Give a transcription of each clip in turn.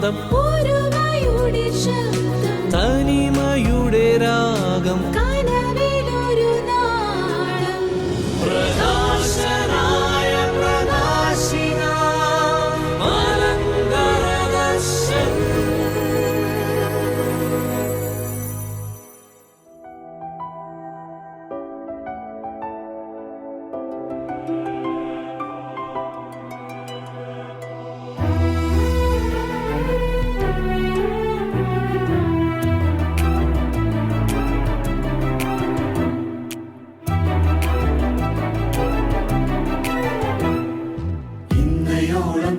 നാദം, തനിമയുടെ രാഗം, കനവിലൊരു നാളം. പ്രകാശനായ പ്രകാശിക മലങ്കരദർശൻ.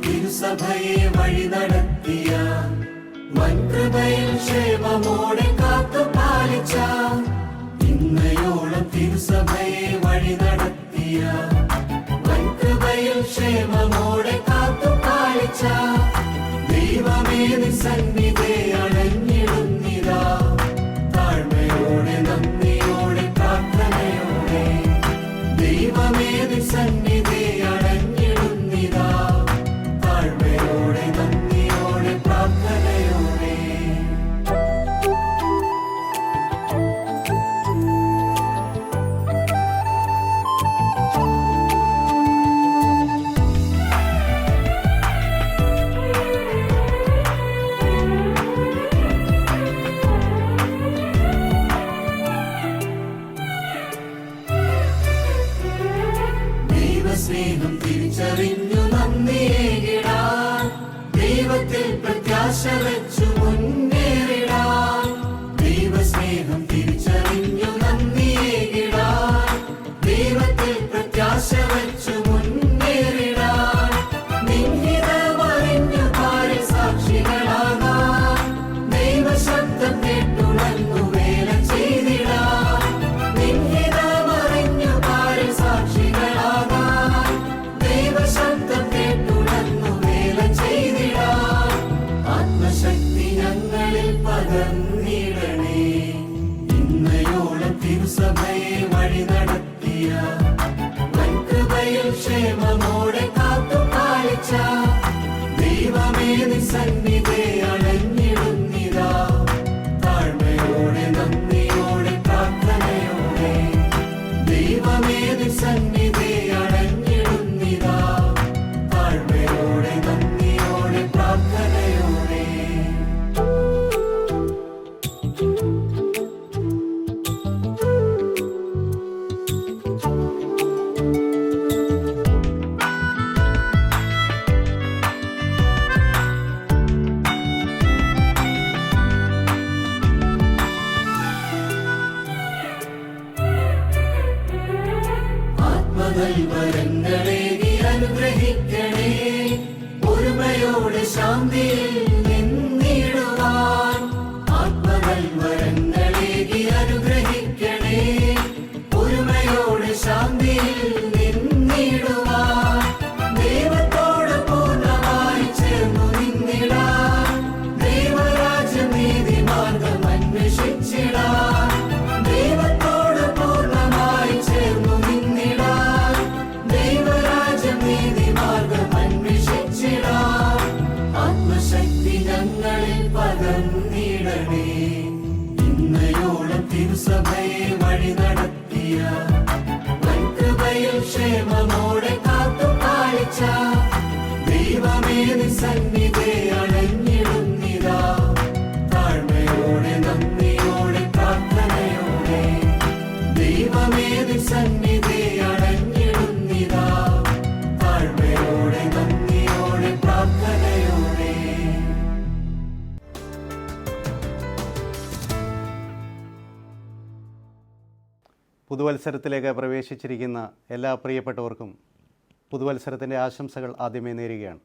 തിരുസഭയെ വഴി നടത്തിയ വൻകൃപയിൽ ക്ഷേമമോടെ കാത്തു പാലിച്ച, ഇന്നയോളം തിരുസഭയെ വഴി നടത്തിയ വൻകൃപയിൽ ക്ഷേമമോടെ കാത്തു പാലിച്ച ദൈവമേ നിസന്നിധേ അണഞ്ഞിടുന്നിതാ. താഴ്മയോടെ നന്ദിയോടെ പ്രാർത്ഥനയോടെ ദൈവമേ നിസന്നിധേ അണഞ്ഞിടുന്നിതാ. താഴ്മയോടെ നന്ദിയോടെ പ്രാർത്ഥനയോടെ ദൈവസ്നേഹം തിരിച്ചറിഞ്ഞു നന്ദിയേകിടാൻ, ദൈവത്തിൽ പ്രത്യാശ വെച്ചു മുന്നേറിടാൻ. ദൈവസ്നേഹം തിരിച്ചറിഞ്ഞു നന്ദിയേകിടാൻ, ദൈവത്തിൽ പ്രത്യാശ വെച്ചു മുന്നേറിടാൻ. നിൻഹിതമറിഞ്ഞു പാരി സാക്ഷികളാകാൻ, ദൈവശബ്ദം കേട്ടുണർന്നു വേല ചെയ്തിടാൻ. നിൻഹിതമറിഞ്ഞു പാരി സാക്ഷികളാകാൻ, ദൈവശബ്ദം കേട്ടുണർന്നു വേല ചെയ്തിടാൻ. ആത്മശക്തി ഞങ്ങളിൽ പകർന്നിടണേ. ഇന്നയോളം തിരുസഭയെ വഴി നടത്തിയ വൻകൃപയിൽ ക്ഷേമമോടെ കാത്തു പാലിച്ച ദൈവമേ നിസന്നിധേ അണഞ്ഞിടുന്നിതാ. താഴ്മയോടെ നന്ദിയോടെ പ്രാർത്ഥനയോടെ ദൈവമേ നിസന്നിധേ അണഞ്ഞിടുന്നിതാ. താഴ്മയോടെ നന്ദിയോടെ പ്രാർത്ഥനയോടെ ആത്മനൽവരങ്ങളേകി അനുഗ്രഹിക്കണേ. ഒരുമയോടെ ശാന്തിയിൽ നിന്നിടുവാൻ ആത്മനൽവരങ്ങളേകി അനുഗ്രഹിക്കണേ. ഒരുമയോടെ ശാന്തിയിൽ നിന്നിടുവാൻ ദൈവത്തോട് പൂർണ്ണമായി ചേർന്നു നിന്നിടാൻ. ദൈവരാജ്യം നീതിമാർഗം അന്വേഷിച്ചിടാൻ ദൈവത്തോട് പൂർണ്ണമായി ചേർന്നു നിന്നിടാൻ. ദൈവരാജ്യം നീതിമാർഗം അന്വേഷിച്ചിടാൻ. ആത്മശക്തി ഞങ്ങളിൽ പകർന്നിടണേ. ഇന്നയോളം തിരുസഭയെ വഴി നടത്തിയ വൻകൃപയിൽ ക്ഷേമമോടെ കാത്തു പാലിച്ച ദൈവമേ നിസന്നിധേ അണഞ്ഞിടുന്നിതാ. താഴ്മയോടെ നന്ദിയോടെ പ്രാർത്ഥനയോടെ ദൈവമേ നിസന്നിധേ അണഞ്ഞിടുന്നിതാ. താഴ്മയോടെ നന്ദിയോടെ പ്രാർത്ഥനയോടെ പുതുവത്സരത്തിലേക്ക് പ്രവേശിച്ചിരിക്കുന്ന എല്ലാ പ്രിയപ്പെട്ടവർക്കും പുതുവത്സരത്തിൻ്റെ ആശംസകൾ ആദ്യമേ നേരുകയാണ്.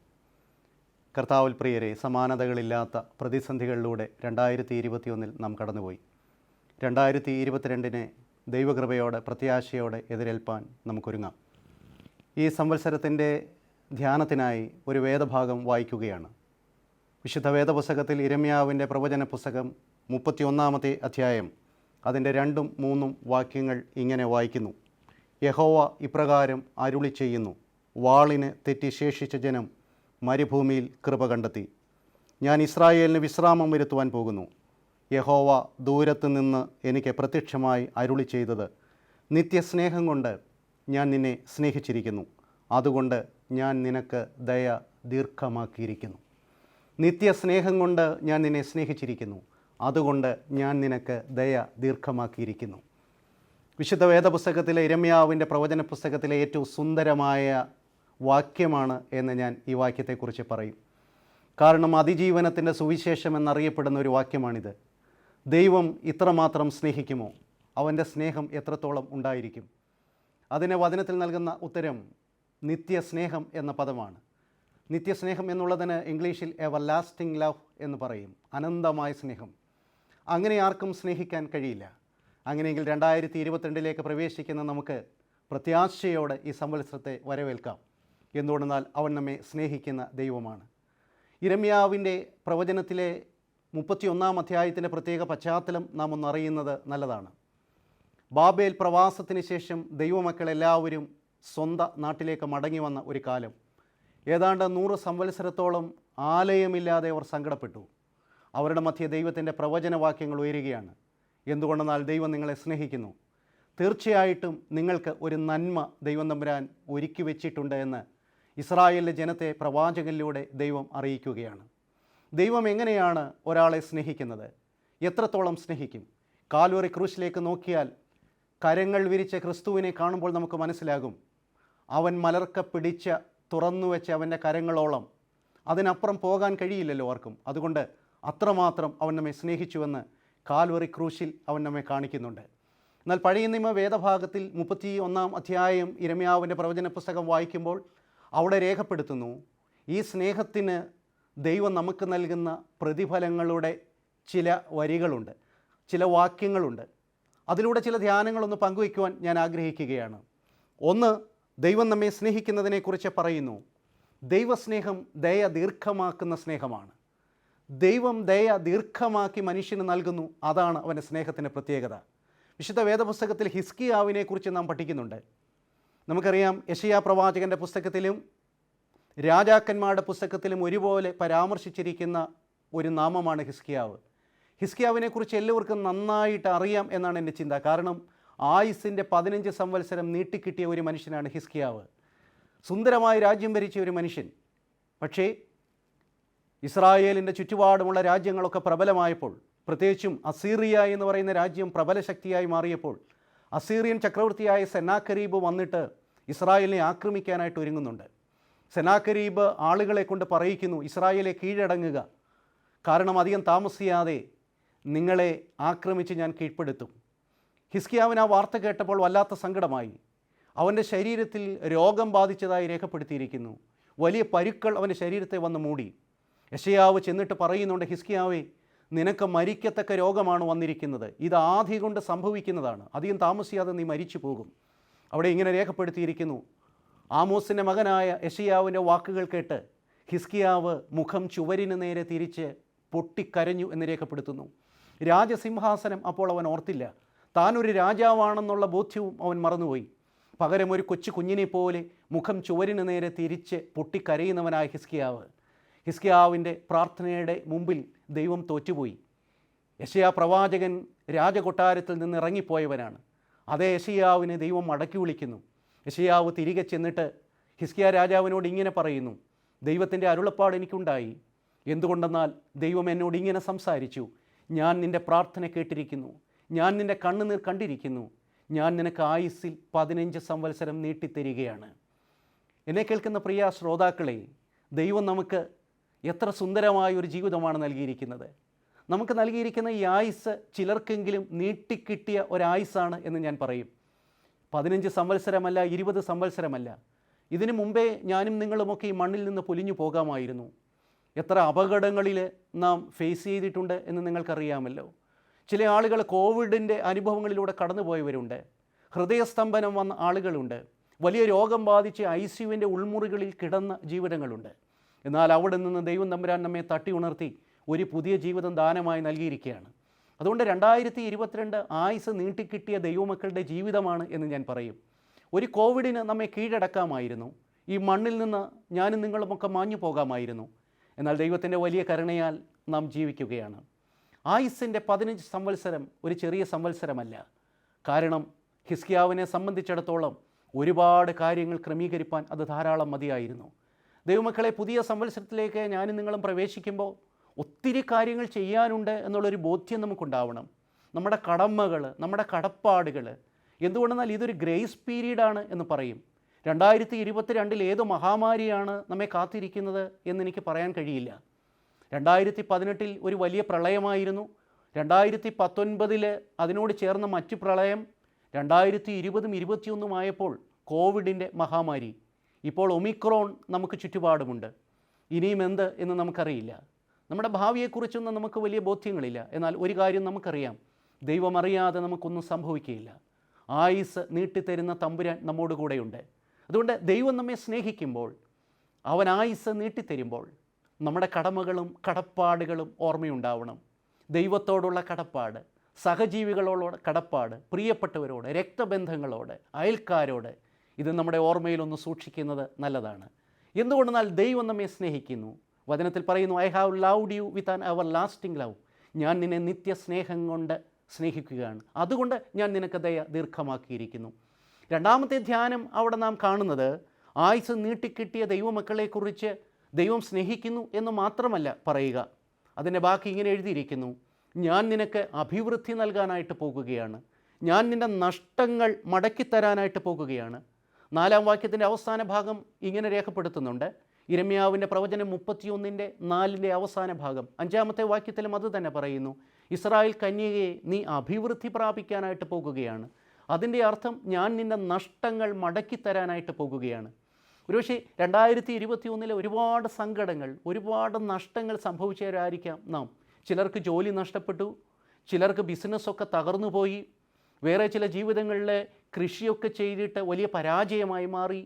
കർത്താവിൽ പ്രിയരെ, സമാനതകളില്ലാത്ത പ്രതിസന്ധികളിലൂടെ 2021 നാം കടന്നുപോയി. 2022 ദൈവകൃപയോടെ പ്രത്യാശയോടെ എതിരേൽപ്പാൻ നമുക്കൊരുങ്ങാം. ഈ സംവത്സരത്തിൻ്റെ ധ്യാനത്തിനായി ഒരു വേദഭാഗം വായിക്കുകയാണ്. വിശുദ്ധ വേദപുസ്തകത്തിൽ ഇരമ്യാവിൻ്റെ പ്രവചന പുസ്തകം 31 അധ്യായം അതിൻ്റെ 2, 3 വാക്യങ്ങൾ ഇങ്ങനെ വായിക്കുന്നു. യഹോവ ഇപ്രകാരം അരുളി ചെയ്യുന്നു, വാളിന് തെറ്റി ശേഷിച്ച ജനം മരുഭൂമിയിൽ കൃപ കണ്ടെത്തി. ഞാൻ ഇസ്രായേലിന് വിശ്രാമം വരുത്തുവാൻ പോകുന്നു. യഹോവ ദൂരത്ത് നിന്ന് എനിക്ക് പ്രത്യക്ഷമായി അരുളി ചെയ്തത്, നിത്യസ്നേഹം കൊണ്ട് ഞാൻ നിന്നെ സ്നേഹിച്ചിരിക്കുന്നു, അതുകൊണ്ട് ഞാൻ നിനക്ക് ദയ ദീർഘമാക്കിയിരിക്കുന്നു. നിത്യസ്നേഹം കൊണ്ട് ഞാൻ നിന്നെ സ്നേഹിച്ചിരിക്കുന്നു, അതുകൊണ്ട് ഞാൻ നിനക്ക് ദയ ദീർഘമാക്കിയിരിക്കുന്നു. വിശുദ്ധ വേദപുസ്തകത്തിലെ യിരെമ്യാവിൻ്റെ പ്രവചന പുസ്തകത്തിലെ ഏറ്റവും സുന്ദരമായ വാക്യമാണ് എന്ന് ഞാൻ ഈ വാക്യത്തെക്കുറിച്ച് പറയും. കാരണം അതിജീവനത്തിൻ്റെ സുവിശേഷം എന്നറിയപ്പെടുന്ന ഒരു വാക്യമാണിത്. ദൈവം ഇത്രമാത്രം സ്നേഹിക്കുമോ? അവൻ്റെ സ്നേഹം എത്രത്തോളം ഉണ്ടായിരിക്കും? അതിന് വചനത്തിൽ നൽകുന്ന ഉത്തരം നിത്യസ്നേഹം എന്ന പദമാണ്. നിത്യസ്നേഹം എന്നുള്ളതിന് ഇംഗ്ലീഷിൽ എവർലാസ്റ്റിംഗ് ലവ് എന്ന് പറയും, അനന്തമായ സ്നേഹം. അങ്ങനെ ആർക്കും സ്നേഹിക്കാൻ കഴിയില്ല. അങ്ങനെയെങ്കിൽ 2022 പ്രവേശിക്കുന്ന നമുക്ക് പ്രത്യാശയോടെ ഈ സംവത്സരത്തെ വരവേൽക്കാം. എന്തുകൊണ്ടെന്നാൽ അവൻ നമ്മെ സ്നേഹിക്കുന്ന ദൈവമാണ്. യിരെമ്യാവിൻ്റെ പ്രവചനത്തിലെ 31 അധ്യായത്തിൻ്റെ പ്രത്യേക പശ്ചാത്തലം നാം ഒന്നറിയുന്നത് നല്ലതാണ്. ബാബേൽ പ്രവാസത്തിന് ശേഷം ദൈവമക്കളെല്ലാവരും സ്വന്തം നാട്ടിലേക്ക് മടങ്ങി വന്ന ഒരു കാലം. ഏതാണ്ട് 100 സംവത്സരത്തോളം ആലയമില്ലാതെ അവർ സങ്കടപ്പെട്ടു. അവരുടെ മധ്യേ ദൈവത്തിൻ്റെ പ്രവചനവാക്യങ്ങൾ ഉയരുകയാണ്. എന്തുകൊണ്ടെന്നാൽ ദൈവം നിങ്ങളെ സ്നേഹിക്കുന്നു. തീർച്ചയായിട്ടും നിങ്ങൾക്ക് ഒരു നന്മ ദൈവം തമ്പുരാൻ ഒരുക്കി വെച്ചിട്ടുണ്ട് എന്ന് ഇസ്രായേലിലെ ജനത്തെ പ്രവാചകനിലൂടെ ദൈവം അറിയിക്കുകയാണ്. ദൈവം എങ്ങനെയാണ് ഒരാളെ സ്നേഹിക്കുന്നത്? എത്രത്തോളം സ്നേഹിക്കും? കാൽവറി ക്രൂശിലേക്ക് നോക്കിയാൽ കരങ്ങൾ വിരിച്ച ക്രിസ്തുവിനെ കാണുമ്പോൾ നമുക്ക് മനസ്സിലാകും, അവൻ മലർക്ക പിടിച്ച തുറന്നു വെച്ച അവൻ്റെ കരങ്ങളോളം അതിനപ്പുറം പോകാൻ കഴിയില്ലല്ലോ ആർക്കും. അതുകൊണ്ട് അത്രമാത്രം അവൻ നമ്മെ സ്നേഹിച്ചുവെന്ന് കാൽവറി ക്രൂശിൽ അവൻ നമ്മെ കാണിക്കുന്നുണ്ട്. എന്നാൽ പഴയ നിയമ വേദഭാഗത്തിൽ 31 അധ്യായം യിരെമ്യാവിൻ്റെ പ്രവചന പുസ്തകം വായിക്കുമ്പോൾ അവിടെ രേഖപ്പെടുത്തുന്നു, ഈ സ്നേഹത്തിന് ദൈവം നമുക്ക് നൽകുന്ന പ്രതിഫലങ്ങളുടെ ചില വരികളുണ്ട്, ചില വാക്യങ്ങളുണ്ട്. അതിലൂടെ ചില ധ്യാനങ്ങളൊന്ന് പങ്കുവയ്ക്കുവാൻ ഞാൻ ആഗ്രഹിക്കുകയാണ്. ഒന്ന്, ദൈവം നമ്മെ സ്നേഹിക്കുന്നതിനെക്കുറിച്ച് പറയുന്നു. ദൈവസ്നേഹം ദയ ദീർഘമാക്കുന്ന സ്നേഹമാണ്. ദൈവം ദയ ദീർഘമാക്കി മനുഷ്യന് നൽകുന്നു. അതാണ് അവൻ്റെ സ്നേഹത്തിൻ്റെ പ്രത്യേകത. വിശുദ്ധ വേദപുസ്തകത്തിൽ ഹിസ്കിയാവിനെക്കുറിച്ച് നാം പഠിക്കുന്നുണ്ട്. നമുക്കറിയാം, യെശയ്യാ പ്രവാചകൻ്റെ പുസ്തകത്തിലും രാജാക്കന്മാരുടെ പുസ്തകത്തിലും ഒരുപോലെ പരാമർശിച്ചിരിക്കുന്ന ഒരു നാമമാണ് ഹിസ്കിയാവ്. ഹിസ്കിയാവിനെക്കുറിച്ച് എല്ലാവർക്കും നന്നായിട്ട് അറിയാം എന്നാണ് എൻ്റെ ചിന്ത. കാരണം ആയുസിൻ്റെ 15 സംവത്സരം നീട്ടിക്കിട്ടിയ ഒരു മനുഷ്യനാണ് ഹിസ്കിയാവ്. സുന്ദരമായി രാജ്യം ഭരിച്ച ഒരു മനുഷ്യൻ. പക്ഷേ ഇസ്രായേലിൻ്റെ ചുറ്റുപാടുമുള്ള രാജ്യങ്ങളൊക്കെ പ്രബലമായപ്പോൾ, പ്രത്യേകിച്ചും അസീറിയ എന്ന് പറയുന്ന രാജ്യം പ്രബല ശക്തിയായി മാറിയപ്പോൾ, അസീറിയൻ ചക്രവർത്തിയായ സെനാകരീബ് വന്നിട്ട് ഇസ്രായേലിനെ ആക്രമിക്കാനായിട്ട് ഒരുങ്ങുന്നുണ്ട്. സെനാകരീബ് ആളുകളെ കൊണ്ട് പറയിക്കുന്നു, ഇസ്രായേലെ കീഴടങ്ങുക, കാരണം അധികം താമസിയാതെ നിങ്ങളെ ആക്രമിച്ച് ഞാൻ കീഴ്പ്പെടുത്തും. ഹിസ്കിയാവിന് ആ വാർത്ത കേട്ടപ്പോൾ വല്ലാത്ത സങ്കടമായി. അവൻ്റെ ശരീരത്തിൽ രോഗം ബാധിച്ചതായി രേഖപ്പെടുത്തിയിരിക്കുന്നു. വലിയ പരുക്കൾ അവൻ്റെ ശരീരത്തെ വന്ന് മൂടി. യെശയ്യാവ് ചെന്നിട്ട് പറയുന്നുണ്ട്, ഹിസ്കിയാവേ, നിനക്ക് മരിക്കത്തക്ക രോഗമാണ് വന്നിരിക്കുന്നത്, ഇത് ആദി കൊണ്ട് സംഭവിക്കുന്നതാണ്, അധികം താമസിയാതെ നീ മരിച്ചു പോകും. അവിടെ ഇങ്ങനെ രേഖപ്പെടുത്തിയിരിക്കുന്നു, ആമോസിൻ്റെ മകനായ യെശയ്യാവിൻ്റെ വാക്കുകൾ കേട്ട് ഹിസ്കിയാവ് മുഖം ചുവരിന് നേരെ തിരിച്ച് പൊട്ടിക്കരഞ്ഞു എന്ന് രേഖപ്പെടുത്തുന്നു. രാജസിംഹാസനം അപ്പോൾ അവൻ ഓർത്തില്ല. താനൊരു രാജാവാണെന്നുള്ള ബോധ്യവും അവൻ മറന്നുപോയി. പകരം ഒരു കൊച്ചു കുഞ്ഞിനെ പോലെ മുഖം ചുവരിന് നേരെ തിരിച്ച് പൊട്ടിക്കരയുന്നവനായ ഹിസ്കിയാവിൻ്റെ പ്രാർത്ഥനയുടെ മുമ്പിൽ ദൈവം തോറ്റുപോയി. യെശയ്യാ പ്രവാചകൻ രാജകൊട്ടാരത്തിൽ നിന്ന് ഇറങ്ങിപ്പോയവനാണ്. അതേ യെശയ്യാവിനെ ദൈവം മടക്കി വിളിക്കുന്നു. യെശയ്യാവ് തിരികെ ചെന്നിട്ട് ഹിസ്കിയാ രാജാവിനോട് ഇങ്ങനെ പറയുന്നു, ദൈവത്തിൻ്റെ അരുളപ്പാട് എനിക്കുണ്ടായി. എന്തുകൊണ്ടെന്നാൽ ദൈവം എന്നോട് ഇങ്ങനെ സംസാരിച്ചു, ഞാൻ നിൻ്റെ പ്രാർത്ഥന കേട്ടിരിക്കുന്നു, ഞാൻ നിൻ്റെ കണ്ണുനീർ കണ്ടിരിക്കുന്നു, ഞാൻ നിനക്ക് ആയുസ്സിൽ 15 സംവത്സരം നീട്ടിത്തരികയാണ്. എന്നെ കേൾക്കുന്ന പ്രിയ ശ്രോതാക്കളെ, ദൈവം നമുക്ക് എത്ര സുന്ദരമായ ഒരു ജീവിതമാണ് നൽകിയിരിക്കുന്നത്. നമുക്ക് നൽകിയിരിക്കുന്ന ഈ ആയുസ് ചിലർക്കെങ്കിലും നീട്ടിക്കിട്ടിയ ഒരായുസ്സാണ് എന്ന് ഞാൻ പറയും. 15 സംവത്സരമല്ല, 20 സംവത്സരമല്ല. ഇതിനു മുമ്പേ ഞാനും നിങ്ങളുമൊക്കെ ഈ മണ്ണിൽ നിന്ന് പൊലിഞ്ഞു പോകാമായിരുന്നു. എത്ര അപകടങ്ങളിൽ നാം ഫേസ് ചെയ്തിട്ടുണ്ട് എന്ന് നിങ്ങൾക്കറിയാമല്ലോ. ചില ആളുകൾ കോവിഡിൻ്റെ അനുഭവങ്ങളിലൂടെ കടന്നുപോയവരുണ്ട്. ഹൃദയസ്തംഭനം വന്ന ആളുകളുണ്ട്. വലിയ രോഗം ബാധിച്ച് ICUവിൻ്റെ ഉൾമുറികളിൽ കിടന്ന ജീവിതങ്ങളുണ്ട്. എന്നാൽ അവിടെ നിന്ന് ദൈവം തമ്പുരാൻ നമ്മെ തട്ടി ഉണർത്തി ഒരു പുതിയ ജീവിതം ദാനമായി നൽകിയിരിക്കുകയാണ്. അതുകൊണ്ട് 2022 ആയുസ് നീട്ടിക്കിട്ടിയ ദൈവമക്കളുടെ ജീവിതമാണ് എന്ന് ഞാൻ പറയും. ഒരു കോവിഡിന് നമ്മെ കീഴടക്കാമായിരുന്നു. ഈ മണ്ണിൽ നിന്ന് ഞാനും നിങ്ങളുമൊക്കെ മാഞ്ഞു പോകാമായിരുന്നു. എന്നാൽ ദൈവത്തിൻ്റെ വലിയ കരുണയാൽ നാം ജീവിക്കുകയാണ്. ആയുസ്സിൻ്റെ 15 സംവത്സരം ഒരു ചെറിയ സംവത്സരമല്ല. കാരണം ഹിസ്കിയാവിനെ സംബന്ധിച്ചിടത്തോളം ഒരുപാട് കാര്യങ്ങൾ ക്രമീകരിപ്പാൻ അത് ധാരാളം മതിയായിരുന്നു. ദൈവമക്കളെ, പുതിയ സംവത്സരത്തിലേക്ക് ഞാനും നിങ്ങളും പ്രവേശിക്കുമ്പോൾ ഒത്തിരി കാര്യങ്ങൾ ചെയ്യാനുണ്ട് എന്നുള്ളൊരു ബോധ്യം നമുക്കുണ്ടാവണം. നമ്മുടെ കടമകൾ, നമ്മുടെ കടപ്പാടുകൾ, എന്തുകൊണ്ടെന്നാൽ ഇതൊരു ഗ്രേസ് പീരീഡാണ് എന്ന് പറയും. 2022 ഏത് മഹാമാരിയാണ് നമ്മെ കാത്തിരിക്കുന്നത് എന്നെനിക്ക് പറയാൻ കഴിയില്ല. 2018 ഒരു വലിയ പ്രളയമായിരുന്നു. 2019 അതിനോട് ചേർന്ന മറ്റു പ്രളയം. 2020 21 ആയപ്പോൾ കോവിഡിൻ്റെ മഹാമാരി. ഇപ്പോൾ ഒമിക്രോൺ നമുക്ക് ചുറ്റുപാടുമുണ്ട്. ഇനിയും എന്ത് എന്ന് നമുക്കറിയില്ല. നമ്മുടെ ഭാവിയെക്കുറിച്ചൊന്നും നമുക്ക് വലിയ ബോധ്യങ്ങളില്ല. എന്നാൽ ഒരു കാര്യം നമുക്കറിയാം, ദൈവമറിയാതെ നമുക്കൊന്നും സംഭവിക്കുകയില്ല. ആയുസ് നീട്ടിത്തരുന്ന തമ്പുരാൻ നമ്മോട് കൂടെയുണ്ട്. അതുകൊണ്ട് ദൈവം നമ്മെ സ്നേഹിക്കുമ്പോൾ, അവൻ ആയുസ് നീട്ടിത്തരുമ്പോൾ നമ്മുടെ കടമകളും കടപ്പാടുകളും ഓർമ്മയുണ്ടാവണം. ദൈവത്തോടുള്ള കടപ്പാട്, സഹജീവികളോടുള്ള കടപ്പാട്, പ്രിയപ്പെട്ടവരോട്, രക്തബന്ധങ്ങളോട്, അയൽക്കാരോട്, ഇത് നമ്മുടെ ഓർമ്മയിലൊന്ന് സൂക്ഷിക്കുന്നത് നല്ലതാണ്. എന്തുകൊണ്ടെന്നാൽ ദൈവം നമ്മെ സ്നേഹിക്കുന്നു. വചനത്തിൽ പറയുന്നു, I have loved you with an ever lasting love. ഞാൻ നിന്നെ നിത്യസ്നേഹം കൊണ്ട് സ്നേഹിക്കുകയാണ്, അതുകൊണ്ട് ഞാൻ നിനക്ക് ദയ ദീർഘമാക്കിയിരിക്കുന്നു. രണ്ടാമത്തെ ധ്യാനം അവിടെ നാം കാണുന്നത് ആയുസ് നീട്ടിക്കിട്ടിയ ദൈവമക്കളെക്കുറിച്ച് ദൈവം സ്നേഹിക്കുന്നു എന്ന് മാത്രമല്ല പറയുക. അതിൻ്റെ ബാക്കി ഇങ്ങനെ എഴുതിയിരിക്കുന്നു, ഞാൻ നിനക്ക് അഭിവൃദ്ധി നൽകാനായിട്ട് പോകുകയാണ്, ഞാൻ നിൻ്റെ നഷ്ടങ്ങൾ മടക്കിത്തരാനായിട്ട് പോകുകയാണ്. 4-ാം വാക്യത്തിൻ്റെ അവസാന ഭാഗം ഇങ്ങനെ രേഖപ്പെടുത്തുന്നുണ്ട്. യിരെമ്യാവിൻ്റെ പ്രവചനം 31:4 അവസാന ഭാഗം 5-ാമത്തെ വാക്യത്തിലും അത് തന്നെ പറയുന്നു, ഇസ്രായേൽ കന്യകയെ നീ അഭിവൃദ്ധി പ്രാപിക്കാനായിട്ട് പോകുകയാണ്. അതിൻ്റെ അർത്ഥം ഞാൻ നിൻ്റെ നഷ്ടങ്ങൾ മടക്കിത്തരാനായിട്ട് പോകുകയാണ്. ഒരുപക്ഷെ 2021 ഒരുപാട് സങ്കടങ്ങൾ, ഒരുപാട് നഷ്ടങ്ങൾ സംഭവിച്ചവരായിരിക്കാം നാം. ചിലർക്ക് ജോലി നഷ്ടപ്പെട്ടു, ചിലർക്ക് ബിസിനസ്സൊക്കെ തകർന്നു പോയി, വേറെ ചില ജീവിതങ്ങളിലെ കൃഷിയൊക്കെ ചെയ്തിട്ട് വലിയ പരാജയമായി മാറി,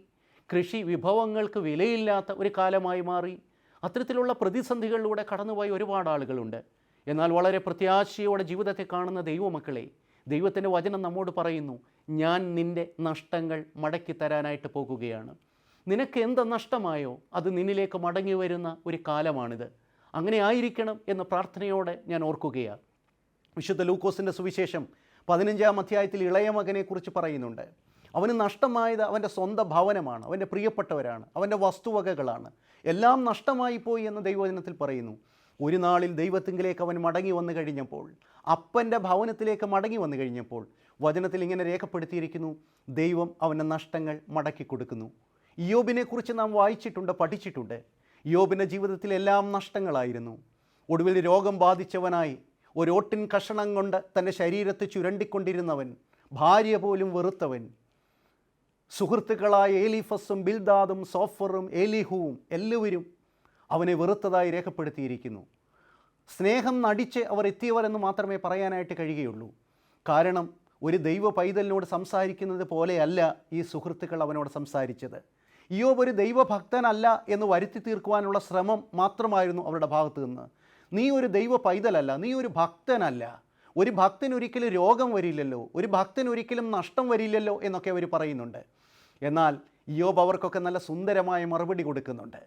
കൃഷി വിഭവങ്ങൾക്ക് വിലയില്ലാത്ത ഒരു കാലമായി മാറി. അത്തരത്തിലുള്ള പ്രതിസന്ധികളിലൂടെ കടന്നുപോയ ഒരുപാട് ആളുകളുണ്ട്. എന്നാൽ വളരെ പ്രത്യാശയോടെ ജീവിതത്തെ കാണുന്ന ദൈവമക്കളെ, ദൈവത്തിൻ്റെ വചനം നമ്മോട് പറയുന്നു, ഞാൻ നിൻ്റെ നഷ്ടങ്ങൾ മടക്കി തരാനായിട്ട് പോകുകയാണ്. നിനക്ക് എന്ത് നഷ്ടമായോ അത് നിന്നിലേക്ക് മടങ്ങി വരുന്ന ഒരു കാലമാണിത്. അങ്ങനെ ആയിരിക്കണം എന്ന പ്രാർത്ഥനയോടെ ഞാൻ ഓർക്കുകയാണ്. വിശുദ്ധ ലൂക്കോസിൻ്റെ സുവിശേഷം 15-ാം അധ്യായത്തിൽ ഇളയ മകനെക്കുറിച്ച് പറയുന്നുണ്ട്. അവന് നഷ്ടമായത് അവൻ്റെ സ്വന്തം ഭവനമാണ്, അവൻ്റെ പ്രിയപ്പെട്ടവരാണ്, അവൻ്റെ വസ്തുവകകളാണ്. എല്ലാം നഷ്ടമായി പോയി എന്ന് ദൈവവചനത്തിൽ പറയുന്നു. ഒരു നാളിൽ ദൈവത്തിങ്കിലേക്ക് അവൻ മടങ്ങി വന്നു കഴിഞ്ഞപ്പോൾ, അപ്പൻ്റെ ഭവനത്തിലേക്ക് മടങ്ങി വന്നു കഴിഞ്ഞപ്പോൾ, വചനത്തിൽ ഇങ്ങനെ രേഖപ്പെടുത്തിയിരിക്കുന്നു, ദൈവം അവൻ്റെ നഷ്ടങ്ങൾ മടക്കി കൊടുക്കുന്നു. ഇയ്യോബിനെക്കുറിച്ച് നാം വായിച്ചിട്ടുണ്ട്, പഠിച്ചിട്ടുണ്ട്. ഇയ്യോബിൻ്റെ ജീവിതത്തിൽ എല്ലാം നഷ്ടങ്ങളായിരുന്നു. ഒടുവിൽ രോഗം ബാധിച്ചവനായി ഒരോട്ടിൻ കഷണം കൊണ്ട് തൻ്റെ ശരീരത്തെ ചുരണ്ടിക്കൊണ്ടിരുന്നവൻ, ഭാര്യ പോലും വെറുത്തവൻ, സുഹൃത്തുക്കളായ ഏലീഫസും ബിൽദാദും സോഫറും ഏലിഹുവും എല്ലാവരും അവനെ വെറുത്തതായി രേഖപ്പെടുത്തിയിരിക്കുന്നു. സ്നേഹം നടിച്ച് അവർ എത്തിയവരെന്ന് മാത്രമേ പറയാനായിട്ട് കഴിയുകയുള്ളൂ. കാരണം ഒരു ദൈവ പൈതലിനോട് സംസാരിക്കുന്നത് പോലെയല്ല ഈ സുഹൃത്തുക്കൾ അവനോട് സംസാരിച്ചത്. ഇയ്യോബ് ഒരു ദൈവഭക്തനല്ല എന്ന് വരുത്തി തീർക്കുവാനുള്ള ശ്രമം മാത്രമായിരുന്നു അവരുടെ ഭാഗത്തു നിന്ന്. നീ ഒരു ദൈവ പൈതലല്ല, നീ ഒരു ഭക്തനല്ല, ഒരു ഭക്തനൊരിക്കലും രോഗം വരില്ലല്ലോ, ഒരു ഭക്തനൊരിക്കലും നഷ്ടം വരില്ലല്ലോ എന്നൊക്കെ അവർ പറയുന്നുണ്ട്. എന്നാൽ ഇയ്യോബ് അവർക്കൊക്കെ നല്ല സുന്ദരമായ മറുപടി കൊടുക്കുന്നുണ്ട്.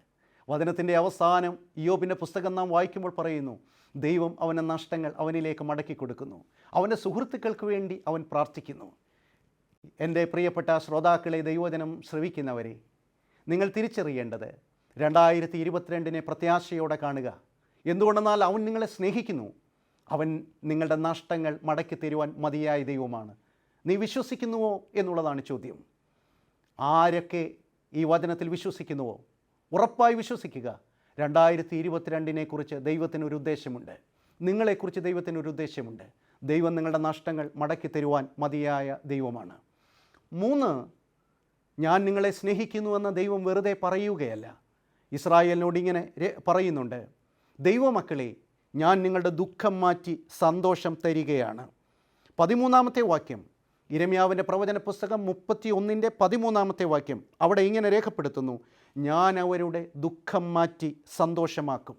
വചനത്തിൻ്റെ അവസാനം ഇയ്യോബിൻ്റെ പുസ്തകം നാം വായിക്കുമ്പോൾ പറയുന്നു, ദൈവം അവൻ്റെ നഷ്ടങ്ങൾ അവനിലേക്ക് മടക്കി കൊടുക്കുന്നു. അവൻ്റെ സുഹൃത്തുക്കൾക്ക് വേണ്ടി അവൻ പ്രാർത്ഥിക്കുന്നു. എൻ്റെ പ്രിയപ്പെട്ട ശ്രോതാക്കളെ, ദൈവവചനം ശ്രവിക്കുന്നവരെ, നിങ്ങൾ തിരിച്ചറിയേണ്ടത് 2022 പ്രത്യാശയോടെ കാണുക. എന്തുകൊണ്ടെന്നാൽ അവൻ നിങ്ങളെ സ്നേഹിക്കുന്നു. അവൻ നിങ്ങളുടെ നഷ്ടങ്ങൾ മടക്കി തരുവാൻ മതിയായ ദൈവമാണ്. നീ വിശ്വസിക്കുന്നുവോ എന്നുള്ളതാണ് ചോദ്യം. ആരൊക്കെ ഈ വചനത്തിൽ വിശ്വസിക്കുന്നുവോ ഉറപ്പായി വിശ്വസിക്കുക. 2022 ദൈവത്തിനൊരു ഉദ്ദേശമുണ്ട്. നിങ്ങളെക്കുറിച്ച് ദൈവത്തിനൊരു ഉദ്ദേശമുണ്ട്. ദൈവം നിങ്ങളുടെ നഷ്ടങ്ങൾ മടക്കി തരുവാൻ മതിയായ ദൈവമാണ്. 3, ഞാൻ നിങ്ങളെ സ്നേഹിക്കുന്നുവെന്ന് ദൈവം വെറുതെ പറയുകയല്ല. ഇസ്രായേലിനോട് ഇങ്ങനെ പറയുന്നുണ്ട്, ദൈവമക്കളെ, ഞാൻ നിങ്ങളുടെ ദുഃഖം മാറ്റി സന്തോഷം തരികയാണ്. 13-ാമത്തെ വാക്യം, യിരെമ്യാവിൻ്റെ പ്രവചന പുസ്തകം 31:13 വാക്യം, അവിടെ ഇങ്ങനെ രേഖപ്പെടുത്തുന്നു, ഞാൻ അവരുടെ ദുഃഖം മാറ്റി സന്തോഷമാക്കും,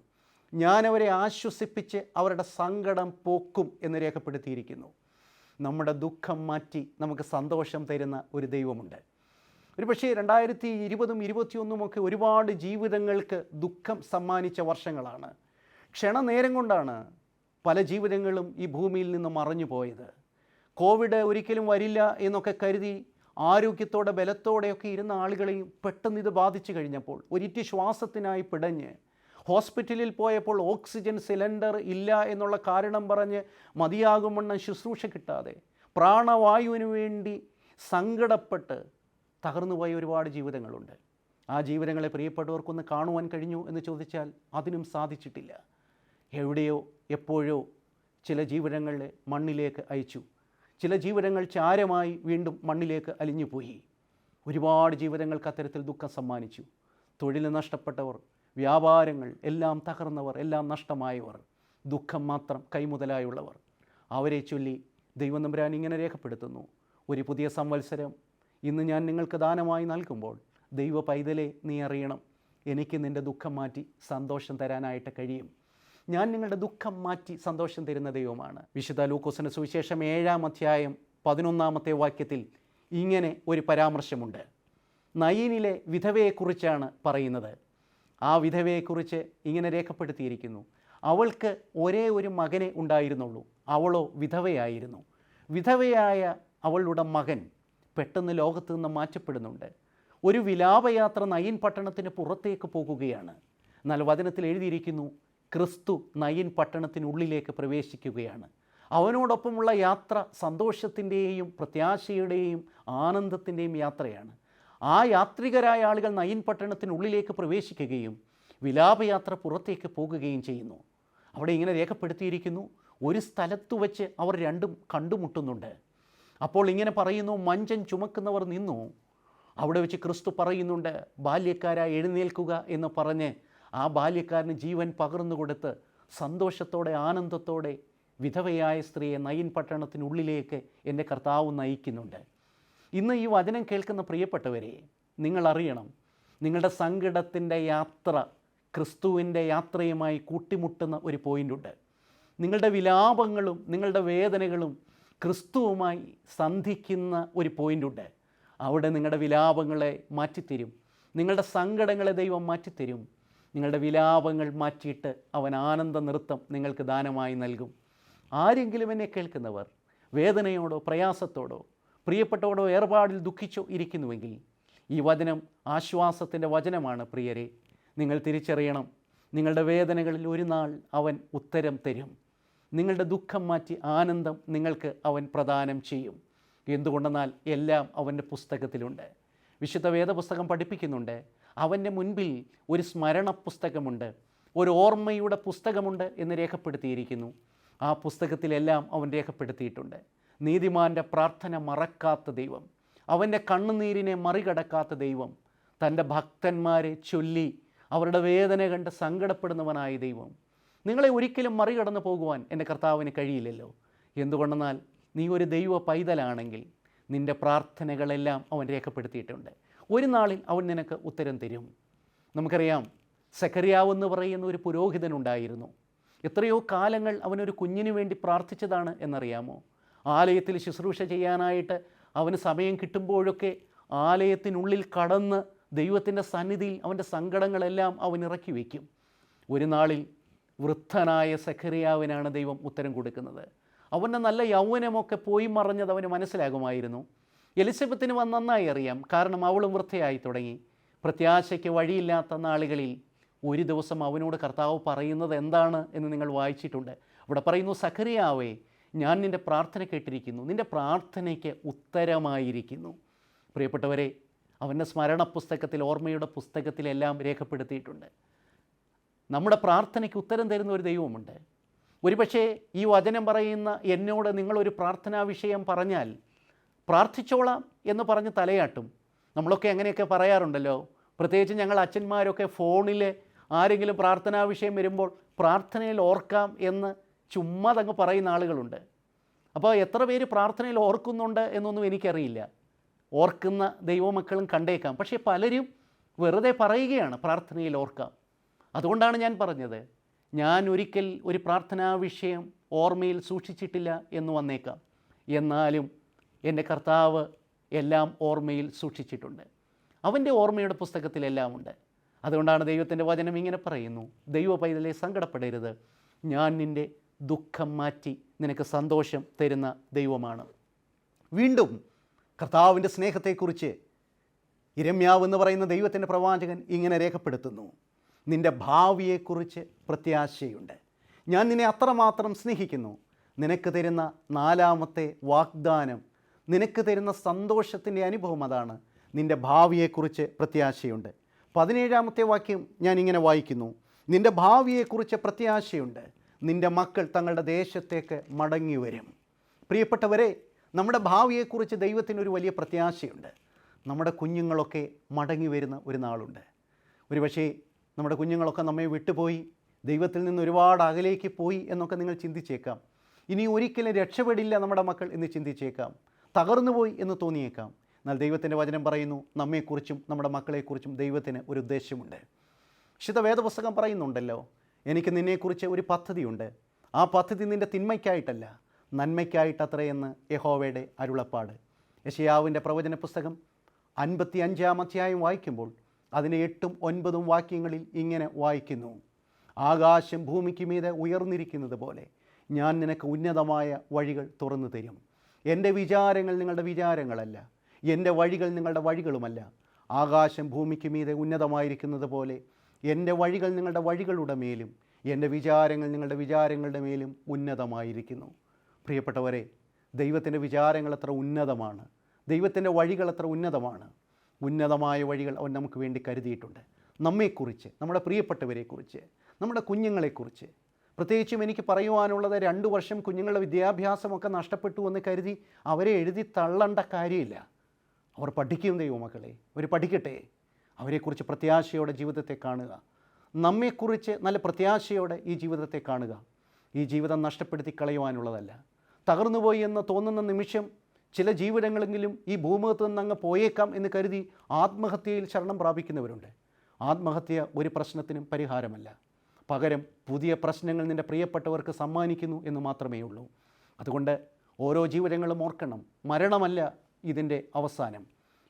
ഞാൻ അവരെ ആശ്വസിപ്പിച്ച് അവരുടെ സങ്കടം പോക്കും എന്ന് രേഖപ്പെടുത്തിയിരിക്കുന്നു. നമ്മുടെ ദുഃഖം മാറ്റി നമുക്ക് സന്തോഷം തരുന്ന ഒരു ദൈവമുണ്ട്. ഒരു പക്ഷേ 2020 2021 ഒക്കെ ഒരുപാട് ജീവിതങ്ങൾക്ക് ദുഃഖം സമ്മാനിച്ച വർഷങ്ങളാണ്. ക്ഷണനേരം കൊണ്ടാണ് പല ജീവിതങ്ങളും ഈ ഭൂമിയിൽ നിന്ന് മറഞ്ഞു പോയത്. കോവിഡ് ഒരിക്കലും വരില്ല എന്നൊക്കെ കരുതി ആരോഗ്യത്തോടെ ബലത്തോടെയൊക്കെ ഇരുന്ന ആളുകളെയും പെട്ടെന്ന് ഇത് ബാധിച്ചു കഴിഞ്ഞപ്പോൾ ഒരിറ്റ് ശ്വാസത്തിനായി പിടഞ്ഞ് ഹോസ്പിറ്റലിൽ പോയപ്പോൾ ഓക്സിജൻ സിലിണ്ടർ ഇല്ല എന്നുള്ള കാരണം പറഞ്ഞ് മതിയാകുമെന്ന ശുശ്രൂഷ കിട്ടാതെ പ്രാണവായുവിന് വേണ്ടി സങ്കടപ്പെട്ട് തകർന്നു പോയ ഒരുപാട് ജീവിതങ്ങളുണ്ട്. ആ ജീവിതങ്ങളെ പ്രിയപ്പെട്ടവർക്കൊന്ന് കാണുവാൻ കഴിഞ്ഞു എന്ന് ചോദിച്ചാൽ അതിനും സാധിച്ചിട്ടില്ല. എവിടെയോ എപ്പോഴോ ചില ജീവിതങ്ങളെ മണ്ണിലേക്ക് അയച്ചു. ചില ജീവിതങ്ങൾ ചാരമായി വീണ്ടും മണ്ണിലേക്ക് അലിഞ്ഞുപോയി. ഒരുപാട് ജീവിതങ്ങൾക്ക് അത്തരത്തിൽ ദുഃഖം സമ്മാനിച്ചു. തൊഴിൽ നഷ്ടപ്പെട്ടവർ, വ്യാപാരങ്ങൾ എല്ലാം തകർന്നവർ, എല്ലാം നഷ്ടമായവർ, ദുഃഖം മാത്രം കൈമുതലായുള്ളവർ, അവരെ ചൊല്ലി ദൈവം തമ്പുരാൻ ഇങ്ങനെ രേഖപ്പെടുത്തുന്നു: ഒരു പുതിയ സംവത്സരം ഇന്ന് ഞാൻ നിങ്ങൾക്ക് ദാനമായി നൽകുമ്പോൾ ദൈവ പൈതലെ നീ അറിയണം, എനിക്ക് നിൻ്റെ ദുഃഖം മാറ്റി സന്തോഷം തരാനായിട്ട് കഴിയും. ഞാൻ നിങ്ങളുടെ ദുഃഖം മാറ്റി സന്തോഷം തരുന്ന ദൈവമാണ്. വിശുദ്ധ ലൂക്കോസിൻ്റെ സുവിശേഷം 7-ാം അധ്യായം 11-ാമത്തെ വാക്യത്തിൽ ഇങ്ങനെ ഒരു പരാമർശമുണ്ട്. നയീനിലെ വിധവയെക്കുറിച്ചാണ് പറയുന്നത്. ആ വിധവയെക്കുറിച്ച് ഇങ്ങനെ രേഖപ്പെടുത്തിയിരിക്കുന്നു: അവൾക്ക് ഒരേ ഒരു മകനെ ഉണ്ടായിരുന്നുള്ളൂ, അവളോ വിധവയായിരുന്നു. വിധവയായ അവളുടെ മകൻ പെട്ടെന്ന് ലോകത്ത് നിന്ന് മാറ്റപ്പെടുന്നുണ്ട്. ഒരു വിലാപയാത്ര നയീൻ പട്ടണത്തിന് പുറത്തേക്ക് പോകുകയാണ്. എന്നാൽ വചനത്തിൽ എഴുതിയിരിക്കുന്നു, ക്രിസ്തു നയീൻ പട്ടണത്തിനുള്ളിലേക്ക് പ്രവേശിക്കുകയാണ്. അവനോടൊപ്പമുള്ള യാത്ര സന്തോഷത്തിൻ്റെയും പ്രത്യാശയുടെയും ആനന്ദത്തിൻ്റെയും യാത്രയാണ്. ആ യാത്രികരായ ആളുകൾ നയീൻ പട്ടണത്തിനുള്ളിലേക്ക് പ്രവേശിക്കുകയും വിലാപയാത്ര പുറത്തേക്ക് പോകുകയും ചെയ്യുന്നു. അവിടെ ഇങ്ങനെ രേഖപ്പെടുത്തിയിരിക്കുന്നു, ഒരു സ്ഥലത്തു വച്ച് അവർ രണ്ടും കണ്ടുമുട്ടുന്നുണ്ട്. അപ്പോൾ ഇങ്ങനെ പറയുന്നു, മഞ്ചൻ ചുമക്കുന്നവർ നിന്നു. അവിടെ വെച്ച് ക്രിസ്തു പറയുന്നുണ്ട്, ബാല്യക്കാരായി എഴുന്നേൽക്കുക എന്ന് പറഞ്ഞ് ആ ബാല്യക്കാരന് ജീവൻ പകർന്നു കൊടുത്ത് സന്തോഷത്തോടെ ആനന്ദത്തോടെ വിധവയായ സ്ത്രീയെ നയീൻ പട്ടണത്തിനുള്ളിലേക്ക് എൻ്റെ കർത്താവ് നയിക്കുന്നുണ്ട്. ഇന്ന് ഈ വചനം കേൾക്കുന്ന പ്രിയപ്പെട്ടവരെ, നിങ്ങളറിയണം, നിങ്ങളുടെ സങ്കടത്തിൻ്റെ യാത്ര ക്രിസ്തുവിൻ്റെ യാത്രയുമായി കൂട്ടിമുട്ടുന്ന ഒരു പോയിൻ്റുണ്ട്. നിങ്ങളുടെ വിലാപങ്ങളും നിങ്ങളുടെ വേദനകളും ക്രിസ്തുവുമായി സന്ധിക്കുന്ന ഒരു പോയിൻ്റുണ്ട്. അവിടെ നിങ്ങളുടെ വിലാപങ്ങളെ മാറ്റിത്തരും, നിങ്ങളുടെ സങ്കടങ്ങളെ ദൈവം മാറ്റിത്തരും. നിങ്ങളുടെ വിലാപങ്ങൾ മാറ്റിയിട്ട് അവൻ ആനന്ദ നൃത്തം നിങ്ങൾക്ക് ദാനമായി നൽകും. ആരെങ്കിലും എന്നെ കേൾക്കുന്നവർ വേദനയോടോ പ്രയാസത്തോടോ പ്രിയപ്പെട്ടവരോടോ ഏർപ്പാടിൽ ദുഃഖിച്ചോ ഇരിക്കുന്നുവെങ്കിൽ ഈ വചനം ആശ്വാസത്തിൻ്റെ വചനമാണ്. പ്രിയരെ, നിങ്ങൾ തിരിച്ചറിയണം, നിങ്ങളുടെ വേദനകളിൽ ഒരു നാൾ അവൻ ഉത്തരം തരും. നിങ്ങളുടെ ദുഃഖം മാറ്റി ആനന്ദം നിങ്ങൾക്ക് അവൻ പ്രദാനം ചെയ്യും. എന്തുകൊണ്ടെന്നാൽ എല്ലാം അവൻ്റെ പുസ്തകത്തിലുണ്ട്. വിശുദ്ധ വേദപുസ്തകം പഠിപ്പിക്കുന്നുണ്ട്, അവൻ്റെ മുൻപിൽ ഒരു സ്മരണ പുസ്തകമുണ്ട്, ഒരു ഓർമ്മയുടെ പുസ്തകമുണ്ട് എന്ന് രേഖപ്പെടുത്തിയിരിക്കുന്നു. ആ പുസ്തകത്തിലെല്ലാം അവൻ രേഖപ്പെടുത്തിയിട്ടുണ്ട്. നീതിമാൻ്റെ പ്രാർത്ഥന മറക്കാത്ത ദൈവം, അവൻ്റെ കണ്ണുനീരിനെ മറികടക്കാത്ത ദൈവം, തൻ്റെ ഭക്തന്മാരെ ചൊല്ലി അവരുടെ വേദന കണ്ട് സങ്കടപ്പെടുന്നവനായ ദൈവം. നിങ്ങളെ ഒരിക്കലും മറികടന്നു പോകുവാൻ എൻ്റെ കർത്താവിന് കഴിയില്ലല്ലോ. എന്തുകൊണ്ടെന്നാൽ നീ ഒരു ദൈവ പൈതലാണെങ്കിൽ നിൻ്റെ പ്രാർത്ഥനകളെല്ലാം അവൻ രേഖപ്പെടുത്തിയിട്ടുണ്ട്. ഒരു നാളിൽ അവൻ നിനക്ക് ഉത്തരം തരും. നമുക്കറിയാം, സെഖര്യാവ് എന്ന് പറയുന്ന ഒരു പുരോഹിതനുണ്ടായിരുന്നു. എത്രയോ കാലങ്ങൾ അവനൊരു കുഞ്ഞിന് വേണ്ടി പ്രാർത്ഥിച്ചതാണ് എന്നറിയാമോ? ആലയത്തിൽ ശുശ്രൂഷ ചെയ്യാനായിട്ട് അവന് സമയം കിട്ടുമ്പോഴൊക്കെ ആലയത്തിനുള്ളിൽ കടന്ന് ദൈവത്തിൻ്റെ സന്നിധിയിൽ അവൻ്റെ സങ്കടങ്ങളെല്ലാം അവൻ ഇറക്കി വയ്ക്കും. ഒരു നാളിൽ വൃദ്ധനായ സെഖര്യാവിനാണ് ദൈവം ഉത്തരം കൊടുക്കുന്നത്. അവൻ്റെ നല്ല യൗവനമൊക്കെ പോയി മറഞ്ഞത് അവന് മനസ്സിലാകുമായിരുന്നു. എലിസബത്തിന് നന്നായി അറിയാം, കാരണം അവളും വൃദ്ധയായി തുടങ്ങി. പ്രത്യാശയ്ക്ക് വഴിയില്ലാത്ത നാളുകളിൽ ഒരു ദിവസം അവനോട് കർത്താവ് പറയുന്നത് എന്താണ് എന്ന് നിങ്ങൾ വായിച്ചിട്ടുണ്ട്. അവിടെ പറയുന്നു, സഖറിയാവേ, ഞാൻ നിൻ്റെ പ്രാർത്ഥന കേട്ടിരിക്കുന്നു, നിൻ്റെ പ്രാർത്ഥനയ്ക്ക് ഉത്തരമായിരിക്കുന്നു. പ്രിയപ്പെട്ടവരെ, അവൻ്റെ സ്മരണ പുസ്തകത്തിൽ, ഓർമ്മയുടെ പുസ്തകത്തിലെല്ലാം രേഖപ്പെടുത്തിയിട്ടുണ്ട്. നമ്മുടെ പ്രാർത്ഥനയ്ക്ക് ഉത്തരം തരുന്ന ഒരു ദൈവമുണ്ട്. ഒരുപക്ഷേ ഈ വചനം പറയുന്ന എന്നോട് നിങ്ങളൊരു പ്രാർത്ഥനാ വിഷയം പറഞ്ഞാൽ പ്രാർത്ഥിച്ചോളാം എന്ന് പറഞ്ഞ് തലയാട്ടും. നമ്മളൊക്കെ അങ്ങനെയൊക്കെ പറയാറുണ്ടല്ലോ. പ്രത്യേകിച്ച് ഞങ്ങൾ അച്ഛന്മാരൊക്കെ ഫോണിൽ ആരെങ്കിലും പ്രാർത്ഥനാ വിഷയം വരുമ്പോൾ പ്രാർത്ഥനയിൽ ഓർക്കാം എന്ന് ചുമ്മാതങ്ങ് പറയുന്ന ആളുകളുണ്ട്. അപ്പോൾ എത്ര പേര് പ്രാർത്ഥനയിൽ ഓർക്കുന്നുണ്ട് എന്നൊന്നും എനിക്കറിയില്ല. ഓർക്കുന്ന ദൈവമക്കളും കണ്ടേക്കാം. പക്ഷേ പലരും വെറുതെ പറയുകയാണ് പ്രാർത്ഥനയിൽ ഓർക്കാം. അതുകൊണ്ടാണ് ഞാൻ പറഞ്ഞത്, ഞാൻ ഒരിക്കൽ ഒരു പ്രാർത്ഥനാ വിഷയം ഓർമ്മയിൽ സൂക്ഷിച്ചിട്ടില്ല എന്ന് വന്നേക്കാം. എന്നാലും എൻ്റെ കർത്താവ് എല്ലാം ഓർമ്മയിൽ സൂക്ഷിച്ചിട്ടുണ്ട്. അവൻ്റെ ഓർമ്മയുടെ പുസ്തകത്തിലെല്ലാം ഉണ്ട്. അതുകൊണ്ടാണ് ദൈവത്തിൻ്റെ വചനം ഇങ്ങനെ പറയുന്നു, ദൈവ പൈതലെ സങ്കടപ്പെടരുത്, ഞാൻ നിൻ്റെ ദുഃഖം മാറ്റി നിനക്ക് സന്തോഷം തരുന്ന ദൈവമാണ്. വീണ്ടും കർത്താവിൻ്റെ സ്നേഹത്തെക്കുറിച്ച് യിരെമ്യാവ് എന്ന് പറയുന്ന ദൈവത്തിൻ്റെ പ്രവാചകൻ ഇങ്ങനെ രേഖപ്പെടുത്തുന്നു, നിൻ്റെ ഭാവിയെക്കുറിച്ച് പ്രത്യാശയുണ്ട്. ഞാൻ നിന്നെ അത്രമാത്രം സ്നേഹിക്കുന്നു. നിനക്ക് തരുന്ന 4ാമത്തെ വാഗ്ദാനം, നിനക്ക് തരുന്ന സന്തോഷത്തിൻ്റെ അനുഭവം അതാണ്. നിൻ്റെ ഭാവിയെക്കുറിച്ച് പ്രത്യാശയുണ്ട്. 17ാമത്തെ വാക്യം ഞാൻ ഇങ്ങനെ വായിക്കുന്നു, നിൻ്റെ ഭാവിയെക്കുറിച്ച് പ്രത്യാശയുണ്ട്, നിൻ്റെ മക്കൾ തങ്ങളുടെ ദേശത്തേക്ക് മടങ്ങി വരും. പ്രിയപ്പെട്ടവരെ, നമ്മുടെ ഭാവിയെക്കുറിച്ച് ദൈവത്തിനൊരു വലിയ പ്രത്യാശയുണ്ട്. നമ്മുടെ കുഞ്ഞുങ്ങളൊക്കെ മടങ്ങി വരുന്ന ഒരു നാളുണ്ട്. ഒരുപക്ഷേ നമ്മുടെ കുഞ്ഞുങ്ങളൊക്കെ നമ്മെ വിട്ടുപോയി, ദൈവത്തിൽ നിന്ന് ഒരുപാട് അകലേക്ക് പോയി എന്നൊക്കെ നിങ്ങൾ ചിന്തിച്ചേക്കാം. ഇനി ഒരിക്കലും രക്ഷപ്പെടില്ല നമ്മുടെ മക്കൾ എന്ന് ചിന്തിച്ചേക്കാം. തകർന്നുപോയി എന്ന് തോന്നിയേക്കാം. എന്നാൽ ദൈവത്തിൻ്റെ വചനം പറയുന്നു, നമ്മെക്കുറിച്ചും നമ്മുടെ മക്കളെക്കുറിച്ചും ദൈവത്തിന് ഒരു ഉദ്ദേശമുണ്ട്. വിശുദ്ധ വേദപുസ്തകം പറയുന്നുണ്ടല്ലോ, എനിക്ക് നിന്നെക്കുറിച്ച് ഒരു പദ്ധതിയുണ്ട്, ആ പദ്ധതി നിൻ്റെ തിന്മയ്ക്കായിട്ടല്ല നന്മയ്ക്കായിട്ടത്രയെന്ന് യഹോവയുടെ അരുളപ്പാട്. യെശയ്യാവിൻ്റെ പ്രവചന പുസ്തകം 55-ാം അധ്യായം വായിക്കുമ്പോൾ അതിൻ്റെ 8ഉം 9ഉം വാക്യങ്ങളിൽ ഇങ്ങനെ വായിക്കുന്നു, ആകാശം ഭൂമിക്ക് മീതെ ഉയർന്നിരിക്കുന്നത് പോലെ ഞാൻ നിനക്ക് ഉന്നതമായ വഴികൾ തുറന്നു തരും. എൻ്റെ വിചാരങ്ങൾ നിങ്ങളുടെ വിചാരങ്ങളല്ല, എൻ്റെ വഴികൾ നിങ്ങളുടെ വഴികളുമല്ല. ആകാശം ഭൂമിക്ക് മീതെ ഉന്നതമായിരിക്കുന്നത് പോലെ എൻ്റെ വഴികൾ നിങ്ങളുടെ വഴികളുടെ മേലും എൻ്റെ വിചാരങ്ങൾ നിങ്ങളുടെ വിചാരങ്ങളുടെ മേലും ഉന്നതമായിരിക്കുന്നു. പ്രിയപ്പെട്ടവരെ, ദൈവത്തിൻ്റെ വിചാരങ്ങൾ എത്ര ഉന്നതമാണ്, ദൈവത്തിൻ്റെ വഴികൾ എത്ര ഉന്നതമാണ്. ഉന്നതമായ വഴികൾ അവൻ നമുക്ക് വേണ്ടി കരുതിയിട്ടുണ്ട്. നമ്മെക്കുറിച്ച്, നമ്മുടെ പ്രിയപ്പെട്ടവരെക്കുറിച്ച്, നമ്മുടെ കുഞ്ഞുങ്ങളെക്കുറിച്ച്. പ്രത്യേകിച്ചും എനിക്ക് പറയുവാനുള്ളത്, 2 വർഷം കുഞ്ഞുങ്ങളുടെ വിദ്യാഭ്യാസമൊക്കെ നഷ്ടപ്പെട്ടു എന്ന് കരുതി അവരെ എഴുതി തള്ളേണ്ട കാര്യമില്ല. അവർ പഠിക്കും ദൈവമക്കളെ, അവർ പഠിക്കട്ടെ. അവരെക്കുറിച്ച് പ്രത്യാശയോടെ ജീവിതത്തെ കാണുക. നമ്മെക്കുറിച്ച് നല്ല പ്രത്യാശയോടെ ഈ ജീവിതത്തെ കാണുക. ഈ ജീവിതം നഷ്ടപ്പെടുത്തി കളയുവാനുള്ളതല്ല. തകർന്നുപോയി എന്ന് തോന്നുന്ന നിമിഷം ചില ജീവിതങ്ങളെങ്കിലും ഈ ഭൂമുഖത്ത് നിന്ന് അങ്ങ് പോയേക്കാം എന്ന് കരുതി ആത്മഹത്യയിൽ ശരണം പ്രാപിക്കുന്നവരുണ്ട്. ആത്മഹത്യ ഒരു പ്രശ്നത്തിനും പരിഹാരമല്ല. പകരം പുതിയ പ്രശ്നങ്ങൾ നിൻ്റെ പ്രിയപ്പെട്ടവർക്ക് സമ്മാനിക്കുന്നു എന്ന് മാത്രമേ ഉള്ളൂ. അതുകൊണ്ട് ഓരോ ജീവിതങ്ങളും ഓർക്കണം, മരണമല്ല ഇതിൻ്റെ അവസാനം.